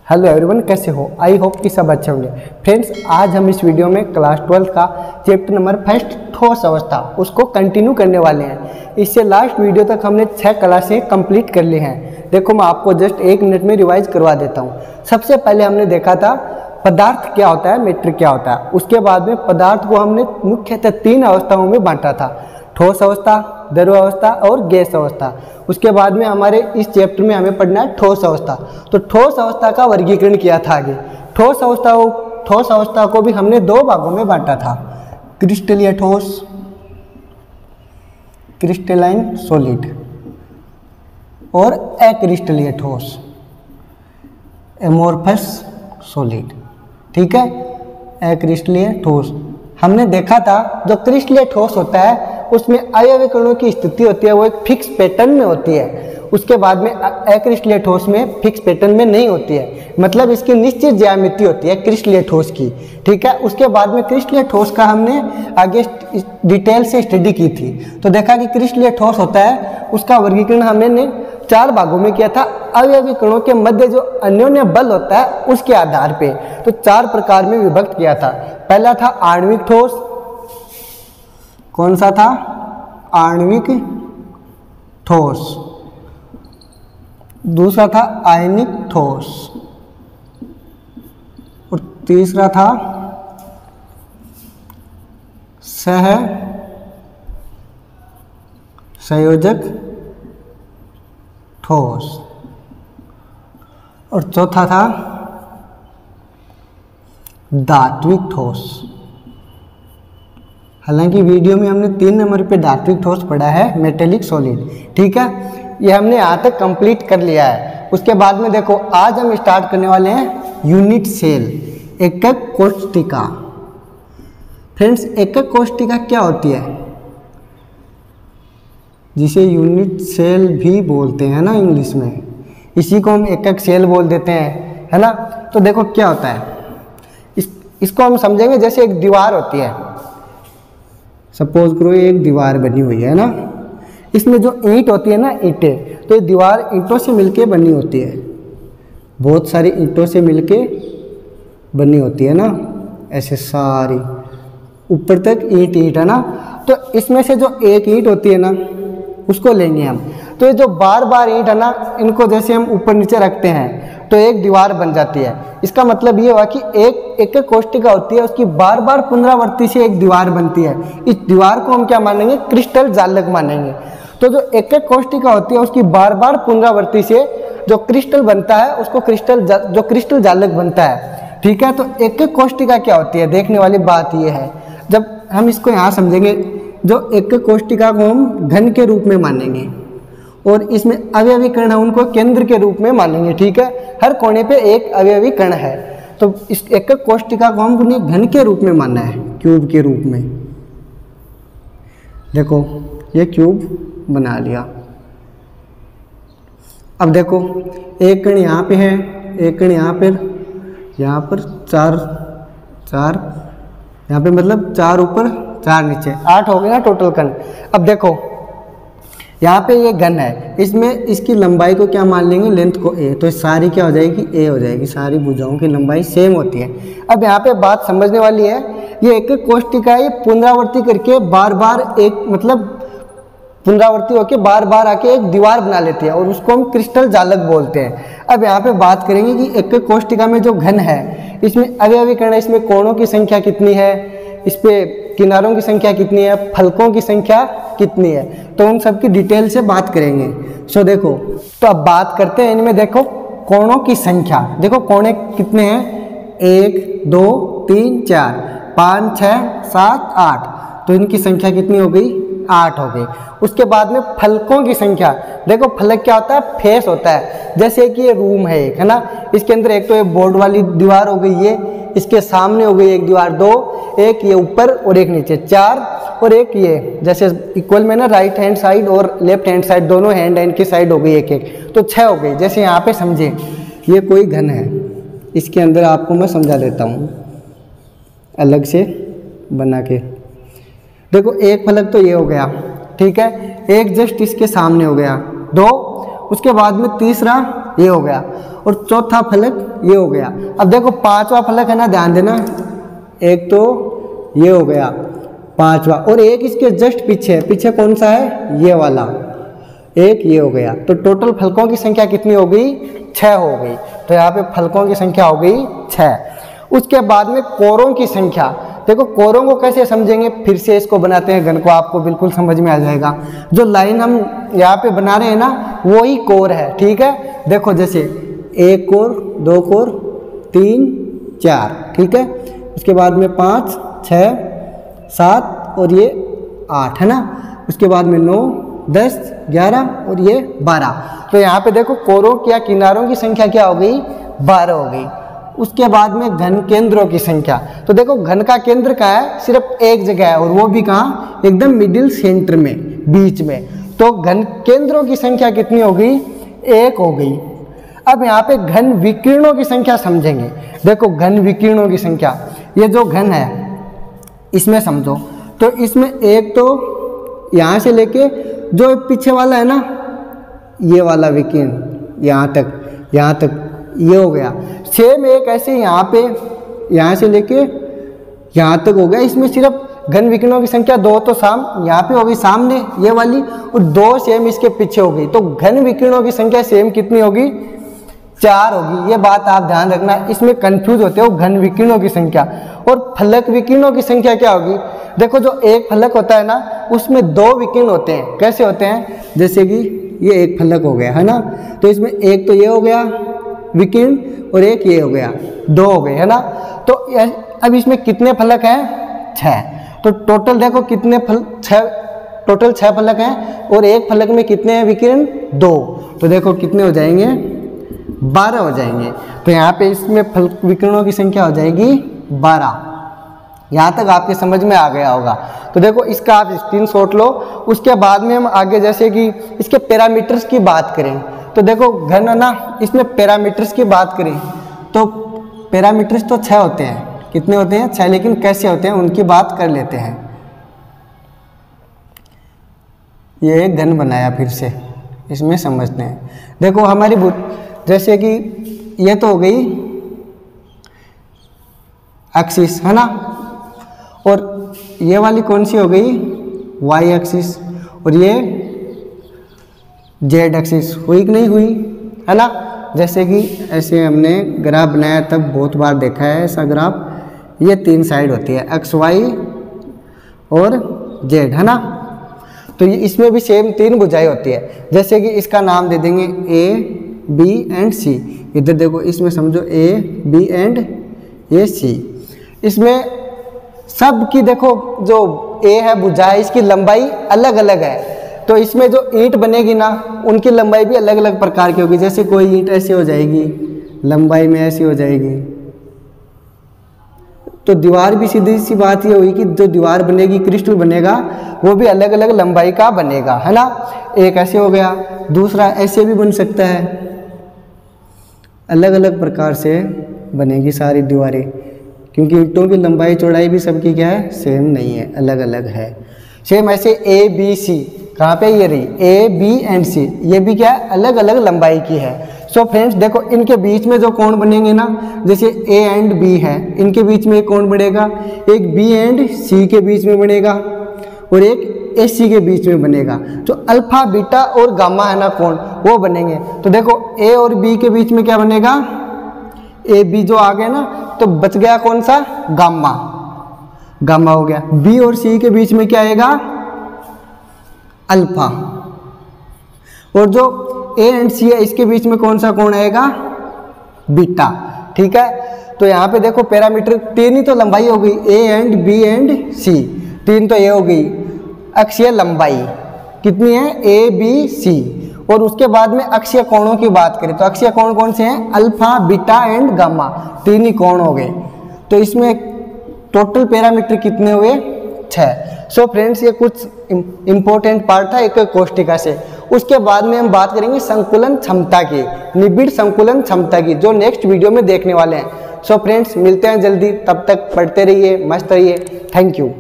Hello everyone, कैसे हो? I hope कि सब अच्छे होंगे। फ्रेंड्स, आज हम इस वीडियो में क्लास 12 का चैप्टर नंबर फर्स्ट ठोस अवस्था उसको कंटिन्यू करने वाले हैं। इससे लास्ट वीडियो तक हमने 6 क्लासें कंप्लीट कर ली हैं। देखो, मैं आपको जस्ट 1 मिनट में रिवाइज करवा देता हूँ। सबसे पहले हमने देखा था पदार्थ क्या होता है, मैटर क्या होता है। उसके बाद में पदार्थ को हमने मुख्यतः 3 अवस्थाओं में बांटा था: ठोस अवस्था, द्रव अवस्था और गैस अवस्था। उसके बाद में हमारे इस चैप्टर में हमें पढ़ना है ठोस अवस्था। तो ठोस अवस्था का वर्गीकरण किया था आगे। ठोस अवस्था को भी हमने 2 भागों में बांटा था: क्रिस्टलीय ठोस, क्रिस्टलाइन सॉलिड, और अक्रिस्टलीय ठोस, एमोर्फस सॉलिड। ठीक है, अक्रिस्टलीय ठोस हमने देखा था। जो क्रिस्टलीय ठोस होता है उसमें अयस्क कणों की स्थिति होती है, वो एक फिक्स पैटर्न में होती है। उसके बाद में अक्रिस्टलीय ठोस में फिक्स पैटर्न में नहीं होती है, मतलब इसकी निश्चित ज्यामिति होती है क्रिस्टलीय ठोस की। ठीक है, उसके बाद में क्रिस्टलीय ठोस का हमने आगे डिटेल से स्टडी की थी। तो देखा कि क्रिस्टलीय ठोस होता है, उसका वर्गीकरण हमने 4 भागों में किया था। अवयवी कणों के मध्य जो अन्योन्य बल होता है उसके आधार पे तो 4 प्रकार में विभक्त किया था। पहला था आणविक ठोस। कौन सा था? आणविक ठोस। दूसरा था आयनिक ठोस, और तीसरा था सहसंयोजक ठोस, और चौथा था धात्विक ठोस। हालांकि वीडियो में हमने 3 नंबर पे धात्विक ठोस पढ़ा है, मेटेलिक सॉलिड। ठीक है, ये हमने यहाँ तक कंप्लीट कर लिया है। उसके बाद में देखो, आज हम स्टार्ट करने वाले हैं यूनिट सेल, एकक कोष्ठिका। फ्रेंड्स, एकक कोष्ठिका क्या होती है? जिसे यूनिट सेल भी बोलते हैं ना इंग्लिश में, इसी को हम एकक सेल बोल देते हैं, है ना। तो देखो क्या होता है, इसको हम समझेंगे जैसे एक दीवार होती है। सपोज करो ये एक दीवार बनी हुई है ना, इसमें जो ईंट होती है ना, ईंटें, तो ये दीवार ईंटों से मिलके बनी होती है। बहुत सारी ईंटों से मिलके बनी होती है ना, ऐसे सारी ऊपर तक ईंट है ना। तो इसमें से जो एक ईंट होती है ना, उसको लेंगे हम। तो ये जो बार बार ईंट है ना, इनको जैसे हम ऊपर नीचे रखते हैं तो एक दीवार बन जाती है। इसका मतलब ये हुआ कि एक कोष्ठिका होती है, उसकी बार बार पुनरावृत्ति से एक दीवार बनती है। इस दीवार को हम क्या मानेंगे? क्रिस्टल जालक मानेंगे। तो जो एक कोष्ठिका होती है, उसकी बार बार पुनरावृत्ति से जो क्रिस्टल बनता है उसको क्रिस्टल जालक बनता है। ठीक है, तो एक कोष्ठिका क्या होती है? देखने वाली बात ये है, जब हम इसको यहाँ समझेंगे, जो एक कोष्ठिका को हम घन के रूप में मानेंगे और इसमें अवयवी कण है उनको केंद्र के रूप में मानेंगे। ठीक है, हर कोने पे एक अवयवी कण है, तो इस एक कोष्ठिका को हम उन्हें घन के रूप में मानना है, क्यूब के रूप में। देखो, ये क्यूब बना लिया। अब देखो, एक कण यहाँ पे है, एक कण यहाँ पर 4 यहाँ पे, मतलब 4 ऊपर 4 नीचे, 8 हो गए ना टोटल कण। अब देखो, यहाँ पे ये घन है, इसमें इसकी लंबाई को क्या मान लेंगे? लेंथ को ए। तो सारी क्या हो जाएगी? ए हो जाएगी। सारी भुजाओं की लंबाई सेम होती है। अब यहाँ पे बात समझने वाली है, ये एक कोष्ठिका है, ये पुनरावृत्ति करके बार बार एक, मतलब पुनरावृत्ति होकर बार बार आके एक दीवार बना लेती है और उसको हम क्रिस्टल जालक बोलते हैं। अब यहाँ पे बात करेंगे कि एक कोष्ठिका में जो घन है, इसमें अवयवी कण है, इसमें कोणों की संख्या कितनी है, इस पे किनारों की संख्या कितनी है, फलकों की संख्या कितनी है, तो उन सब की डिटेल से बात करेंगे। सो देखो, तो अब बात करते हैं इनमें। देखो, कोणों की संख्या, देखो कोणे कितने हैं? 1 2 3 4 5 6 7 8, तो इनकी संख्या कितनी हो गई? 8 हो गई। उसके बाद में फलकों की संख्या, देखो फलक क्या होता है? फेस होता है। जैसे कि ये रूम है एक, है ना, इसके अंदर एक तो ये बोर्ड वाली दीवार हो गई, ये इसके सामने हो गई एक दीवार, 2, एक ये ऊपर और एक नीचे, 4, और एक ये जैसे इक्वल में ना, राइट हैंड साइड और लेफ्ट हैंड साइड, दोनों हैंड की साइड हो गई एक एक, तो 6 हो गई। जैसे यहाँ पे समझे, ये कोई घन है, इसके अंदर आपको मैं समझा देता हूँ अलग से बना के। देखो, एक फलक तो ये हो गया, ठीक है, एक जस्ट इसके सामने हो गया, 2, उसके बाद में तीसरा ये हो गया, और चौथा फलक ये हो गया। अब देखो पांचवा फलक है ना, ध्यान देना, एक तो ये हो गया पांचवा, और एक इसके जस्ट पीछे, पीछे कौन सा है, ये वाला, एक ये हो गया। तो टोटल फलकों की संख्या कितनी हो गई, 6 हो गई। तो यहाँ पे फलकों की संख्या हो गई 6। उसके बाद में कोरों की संख्या, देखो कोरों को कैसे समझेंगे, फिर से इसको बनाते हैं घन को, आपको बिल्कुल समझ में आ जाएगा। जो लाइन हम यहाँ पे बना रहे हैं ना, वो ही कोर है, ठीक है। देखो जैसे 1 कोर, 2 कोर, 3, 4, ठीक है। उसके बाद में 5, 6, 7 और ये 8 है ना। उसके बाद में 9, 10, 11 और ये 12। तो यहाँ पे देखो कोरों या किनारों की संख्या क्या हो गई, 12 हो गई। उसके बाद में घन केंद्रों की संख्या, तो देखो घन का केंद्र कहाँ है, सिर्फ एक जगह है, और वो भी कहाँ, एकदम मिडिल सेंटर में, बीच में। तो घन केंद्रों की संख्या कितनी हो गई, 1 हो गई। अब यहाँ पे घन विकिरणों की संख्या समझेंगे। देखो घन विकिरणों की संख्या, ये जो घन है इसमें समझो, तो इसमें एक तो यहाँ से लेके जो पीछे वाला है ना, ये वाला विकिरण यहाँ तक ये हो गया। सेम एक ऐसे यहाँ पे, यहाँ से लेके यहाँ तक हो गया। इसमें सिर्फ घन विकिरणों की संख्या 2 तो यहाँ पे हो गई सामने ये वाली, और 2 सेम इसके पीछे हो गई। तो घन विकिरणों की संख्या सेम कितनी होगी, 4 होगी। ये बात आप ध्यान रखना, इसमें कंफ्यूज होते हो घन विकिरणों की संख्या। और फलक विकिरणों की संख्या क्या होगी, देखो जो एक फलक होता है ना, उसमें 2 विकिरण होते हैं। कैसे होते हैं, जैसे कि ये एक फलक हो गया है ना, तो इसमें एक तो ये हो गया विकिरण और एक ये हो गया, 2 हो गए है ना। तो अब इसमें कितने फलक हैं, 6। तो टोटल देखो कितने टोटल 6 फलक हैं, और एक फलक में कितने हैं विकिरण, 2। तो देखो कितने हो जाएंगे, 12 हो जाएंगे। तो यहाँ पे इसमें फलक विकिरणों की संख्या हो जाएगी 12। यहाँ तक आपके समझ में आ गया होगा। तो देखो इसका आप स्क्रीनशॉट लो। उसके बाद में हम आगे जैसे कि इसके पैरामीटर्स की बात करें, तो देखो घन है ना, इसमें पैरामीटर्स की बात करें तो पैरामीटर्स तो 6 होते हैं। कितने होते हैं, 6, लेकिन कैसे होते हैं उनकी बात कर लेते हैं। ये एक घन बनाया, फिर से इसमें समझते हैं। देखो हमारी जैसे कि ये तो हो गई एक्सिस है ना, और ये वाली कौन सी हो गई, वाई एक्सिस, और ये जेड एक्सिस। हुई कि नहीं हुई, है ना। जैसे कि ऐसे हमने ग्राफ बनाया, तब बहुत बार देखा है ऐसा ग्राफ। ये 3 साइड होती है, एक्स वाई और जेड, है ना। तो ये इसमें भी सेम 3 भुजाएं होती है। जैसे कि इसका नाम दे देंगे ए, बी एंड सी। इधर देखो, इसमें समझो ए, बी एंड ये सी। इसमें सब की देखो जो ए है भुजा है, इसकी लंबाई अलग अलग है। तो इसमें जो ईंट बनेगी ना, उनकी लंबाई भी अलग अलग प्रकार की होगी। जैसे कोई ईंट ऐसी हो जाएगी, लंबाई में ऐसी हो जाएगी। तो दीवार भी सीधी सी बात ये हुई कि जो दीवार बनेगी, क्रिस्टल बनेगा, वो भी अलग अलग लंबाई का बनेगा, है ना। एक ऐसे हो गया, दूसरा ऐसे भी बन सकता है। अलग अलग प्रकार से बनेगी सारी दीवारें, क्योंकि ईंटों की लंबाई चौड़ाई भी सबकी क्या है, सेम नहीं है, अलग अलग है। सेम ऐसे ए बी सी, कहाँ पे ये रही, ए बी एंड सी, ये भी क्या है, अलग अलग लंबाई की है। सो फ्रेंड्स देखो, इनके बीच में जो कोण बनेंगे ना, जैसे ए एंड बी है, इनके बीच में एक कोण बनेगा, एक बी एंड सी के बीच में बनेगा, और एक ए सी के बीच में बनेगा। जो अल्फा बीटा और गामा है ना कोण, वो बनेंगे। तो देखो ए और बी के बीच में क्या बनेगा, ए बी जो आ गया ना, तो बच गया कौन सा, गामा, गामा हो गया। बी और सी के बीच में क्या आएगा, अल्फा। और जो ए एंड सी है, इसके बीच में कौन सा कोण आएगा, बीटा। ठीक है, तो यहाँ पे देखो पैरामीटर 3 ही तो लंबाई हो गई, ए एंड बी एंड सी, 3 तो ये हो गई अक्षीय लंबाई। कितनी है, ए बी सी। और उसके बाद में अक्षीय कोणों की बात करें तो अक्षीय कोण कौन से हैं, अल्फा बीटा एंड गामा, 3 ही कोण हो गए। तो इसमें टोटल पैरामीटर कितने हुए, 6। सो फ्रेंड्स, ये कुछ इंपॉर्टेंट पार्ट था एक कोष्टिका से। उसके बाद में हम बात करेंगे संकुलन क्षमता की, निबिड़ संकुलन क्षमता की, जो नेक्स्ट वीडियो में देखने वाले हैं। सो फ्रेंड्स, मिलते हैं जल्दी, तब तक पढ़ते रहिए, मस्त रहिए। Thank you.